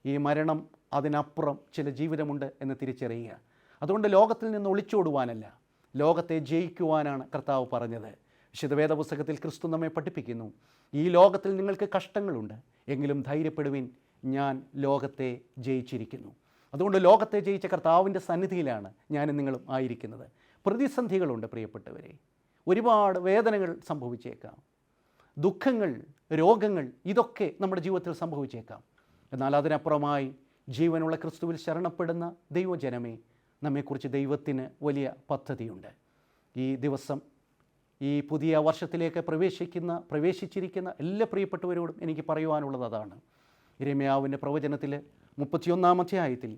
ഈ മരണം അതിനപ്പുറം ചില ജീവിതമുണ്ട് എന്ന് തിരിച്ചറിയുക. അതുകൊണ്ട് ലോകത്തിൽ നിന്ന് ഒളിച്ചോടുവാനല്ല, ലോകത്തെ ജയിക്കുവാനാണ് കർത്താവ് പറഞ്ഞത്. വിശുദ്ധ വേദപുസ്തകത്തിൽ ക്രിസ്തു നമ്മെ പഠിപ്പിക്കുന്നു, ഈ ലോകത്തിൽ നിങ്ങൾക്ക് കഷ്ടങ്ങളുണ്ട്, എങ്കിലും ധൈര്യപ്പെടുവിൻ, ഞാൻ ലോകത്തെ ജയിച്ചിരിക്കുന്നു. അതുകൊണ്ട് ലോകത്തെ ജയിച്ച കർത്താവിൻ്റെ സന്നിധിയിലാണ് ഞാനും നിങ്ങളും ആയിരിക്കുന്നത്. പ്രതിസന്ധികളുണ്ട് പ്രിയപ്പെട്ടവരെ, ഒരുപാട് വേദനകൾ സംഭവിച്ചേക്കാം, ദുഃഖങ്ങൾ, രോഗങ്ങൾ, ഇതൊക്കെ നമ്മുടെ ജീവിതത്തിൽ സംഭവിച്ചേക്കാം. എന്നാൽ അതിനപ്പുറമായി ജീവനുള്ള ക്രിസ്തുവിൽ ശരണപ്പെടുന്ന ദൈവജനമേ, നമ്മെക്കുറിച്ച് ദൈവത്തിന് വലിയ പദ്ധതിയുണ്ട്. ഈ ദിവസം, ഈ പുതിയ വർഷത്തിലേക്ക് പ്രവേശിച്ചിരിക്കുന്ന എല്ലാ പ്രിയപ്പെട്ടവരോടും എനിക്ക് പറയുവാനുള്ളത് അതാണ്. യിരെമ്യാവിൻ്റെ പ്രവചനത്തിൽ 31-ാം അധ്യായത്തിൽ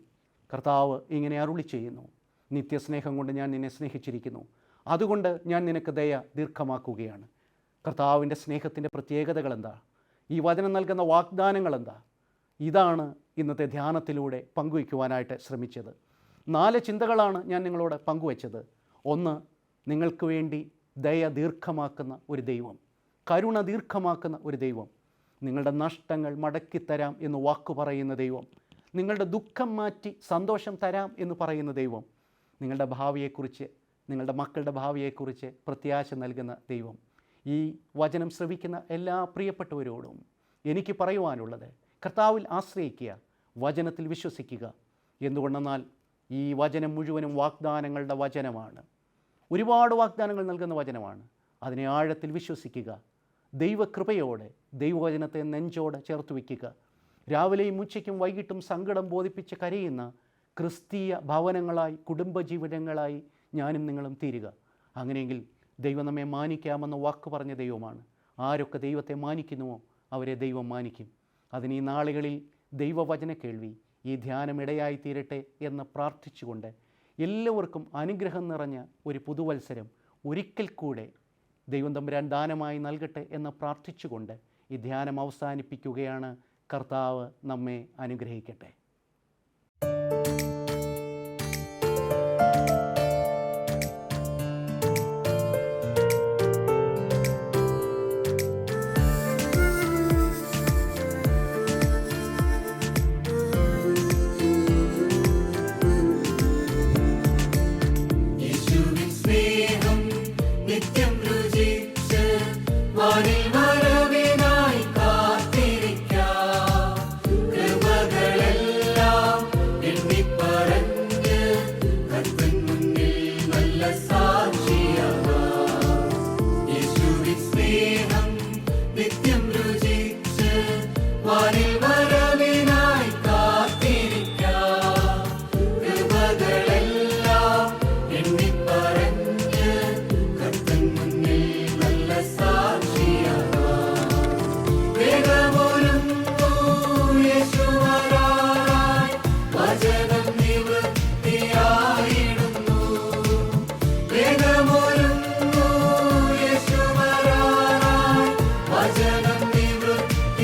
കർത്താവ് ഇങ്ങനെ അരുളി ചെയ്യുന്നു, നിത്യസ്നേഹം കൊണ്ട് ഞാൻ നിന്നെ സ്നേഹിച്ചിരിക്കുന്നു, അതുകൊണ്ട് ഞാൻ നിനക്ക് ദയ ദീർഘമാക്കുകയാണ്. കർത്താവിൻ്റെ സ്നേഹത്തിൻ്റെ പ്രത്യേകതകൾ എന്താ? ഈ വചനം നൽകുന്ന വാഗ്ദാനങ്ങൾ എന്താ? ഇതാണ് ഇന്നത്തെ ധ്യാനത്തിലൂടെ പങ്കുവയ്ക്കുവാനായിട്ട് ശ്രമിച്ചത്. 4 ചിന്തകളാണ് ഞാൻ നിങ്ങളോട് പങ്കുവച്ചത്. 1, നിങ്ങൾക്ക് വേണ്ടി ദയ ദീർഘമാക്കുന്ന ഒരു ദൈവം, കരുണ ദീർഘമാക്കുന്ന ഒരു ദൈവം, നിങ്ങളുടെ നഷ്ടങ്ങൾ മടക്കിത്തരാം എന്ന് വാക്കു പറയുന്ന ദൈവം, നിങ്ങളുടെ ദുഃഖം മാറ്റി സന്തോഷം തരാം എന്ന് പറയുന്ന ദൈവം, നിങ്ങളുടെ ഭാവിയെക്കുറിച്ച്, നിങ്ങളുടെ മക്കളുടെ ഭാവിയെക്കുറിച്ച് പ്രത്യാശ നൽകുന്ന ദൈവം. ഈ വചനം ശ്രവിക്കുന്ന എല്ലാ പ്രിയപ്പെട്ടവരോടും എനിക്ക് പറയുവാനുള്ളത്, കർത്താവിൽ ആശ്രയിക്കുക, വചനത്തിൽ വിശ്വസിക്കുക. എന്തുകൊണ്ടെന്നാൽ ഈ വചനം മുഴുവനും വാഗ്ദാനങ്ങളുടെ വചനമാണ്. ഒരുപാട് വാഗ്ദാനങ്ങൾ നൽകുന്ന വചനമാണ്. അതിനെ ആഴത്തിൽ വിശ്വസിക്കുക. ദൈവകൃപയോടെ ദൈവവചനത്തെ നെഞ്ചോടെ ചേർത്ത് വയ്ക്കുക. രാവിലെയും ഉച്ചയ്ക്കും വൈകിട്ടും സങ്കടം ബോധിപ്പിച്ച് കരയുന്ന ക്രിസ്തീയ ഭവനങ്ങളായി, കുടുംബജീവിതങ്ങളായി ഞാനും നിങ്ങളും തീരുക. അങ്ങനെയെങ്കിൽ ദൈവം നമ്മെ മാനിക്കാമെന്ന് വാക്ക് പറഞ്ഞ ദൈവമാണ്. ആരൊക്കെ ദൈവത്തെ മാനിക്കുന്നുവോ അവരെ ദൈവം മാനിക്കും. അതിന് ഈ നാളുകളിൽ ദൈവവചന കേൾവി, ഈ ധ്യാനം ഇടയായി തീരട്ടെ എന്ന് പ്രാർത്ഥിച്ചുകൊണ്ട് എല്ലാവർക്കും അനുഗ്രഹം നിറഞ്ഞ ഒരു പുതുവത്സരം ഒരിക്കൽ കൂടെ ദൈവം തമ്പുരാൻ ദാനമായി നൽകട്ടെ എന്ന് പ്രാർത്ഥിച്ചുകൊണ്ട് ഈ ധ്യാനം അവസാനിപ്പിക്കുകയാണ്. കർത്താവ് നമ്മെ അനുഗ്രഹിക്കട്ടെ. വാനിൽ വരവിനായി കാത്തിരിക്കാം. കൃപകളെല്ലാം എണ്ണിപ്പറഞ്ഞ് കർത്തൻ മുന്നിൽ നല്ല സാക്ഷിയാകാം. വേഗമൊരുങ്ങൂ യേശു വരാനായി, വചനം നിവൃത്തിയായിടുന്നു. വേഗമൊരുങ്ങൂ യേശു വരാനായി, വചനം നിവൃത്തിയായിടുന്നു.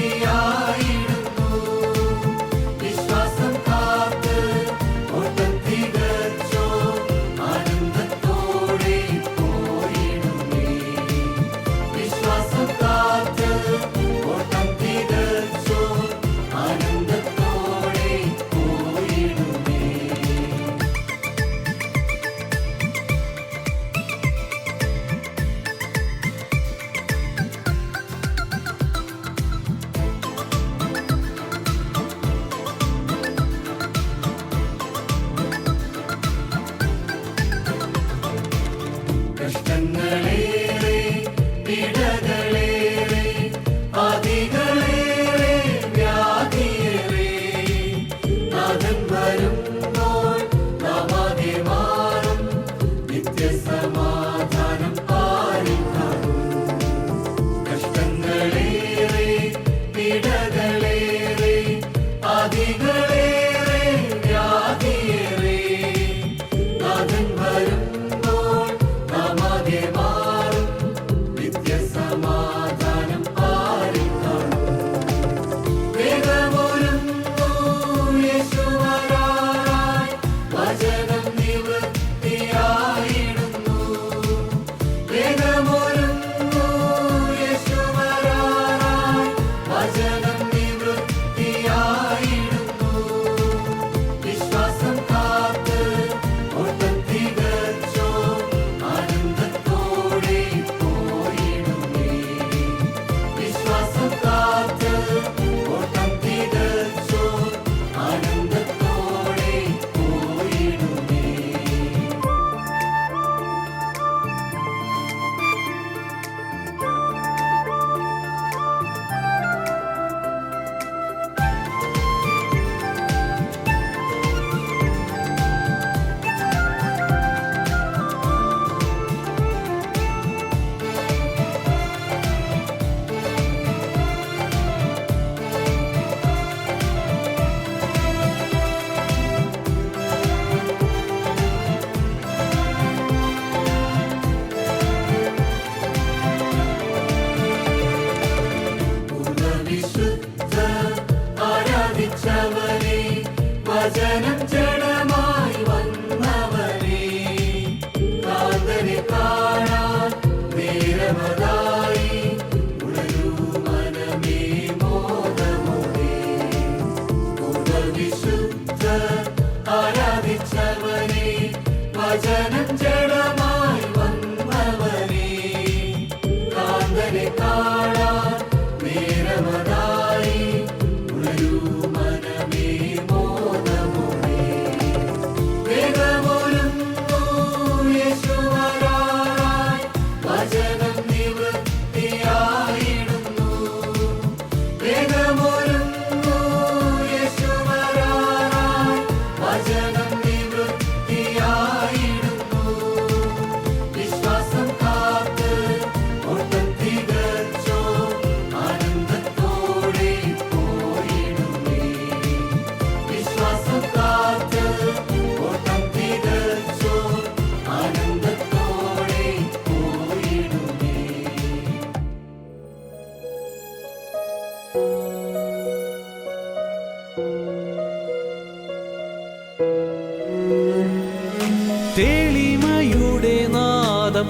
വിശ്വാസം കാത്ത് ഓട്ടം തികച്ചോ, ആനന്ദത്തോടെ പോയിടുമേ. വിശ്വാസം കാത്ത് ഓട്ടം തികച്ചോ, ആനന്ദത്തോടെ പോയിടുമേ. കഷ്ടങ്ങളേറെ, പീഡകളേറെ, ആദികളേറെ, വ്യാധിയേറെ, നാഥൻ വരുമ്പോൾ നാം ആകെ മാറും. നിത്യസമാധാനം പാരിൽ കാണും. കഷ്ടങ്ങളേറെ, പീഡകളേറെ, ആദികളേറെ, വ്യാധിയേറെ, നാഥൻ വരുമ്പോൾ നാം ആകെ മാറും. നിത്യസമാധാനം പാരിൽ കാണും. വേഗമൊരുങ്ങൂ യേശു വരാനായി, വചനം നിവൃത്തിയായിടുന്നു. വേഗമൊരുങ്ങൂ യേശു വരാനായി, വചനം നിവൃത്തിയായിടുന്നു. വിശ്വാസം കാത്ത് ഓട്ടം തികച്ചോ, ആനന്ദത്തോടെ പോയിടുമേ. വിശ്വാസം കാത്ത് ഓട്ടം തികച്ചോ, ആനന്ദത്തോടെ പോയിടുമേ. പൂർണ്ണവിശുദ്ധർ ആരാധിച്ചവരെ, വചനം ജഡമായി വന്നവരെ, കാന്തനെ കാണാൻ നേരമതായി, ഉണരൂ മനമേ മോദമോടെ. പൂർണ്ണവിശുദ്ധർ ആരാധിച്ചവരെ, വചനം ജഡമായി വന്നവരെ, കാന്തനെ കാണാൻ നേരമതായി, ഉണരൂ മനമേ മോദമോടെ. വേഗമൊരുങ്ങൂ യേശു വരാനായി, വചനം നിവൃത്തിയായിടുന്നു. വേഗമൊരുങ്ങൂ യേശു വരാനായി, വചനം നിവൃത്തിയായിടുന്നു. വിശ്വാസം കാത്ത് ഓട്ടം തികച്ചോ, ആനന്ദത്തോടെ പോയിടുമേ. വിശ്വാസം കാത്ത് ഓട്ടം തികച്ചോ, ആനന്ദത്തോടെ പോയിടുമേ. തെളിമയുടെ നാദം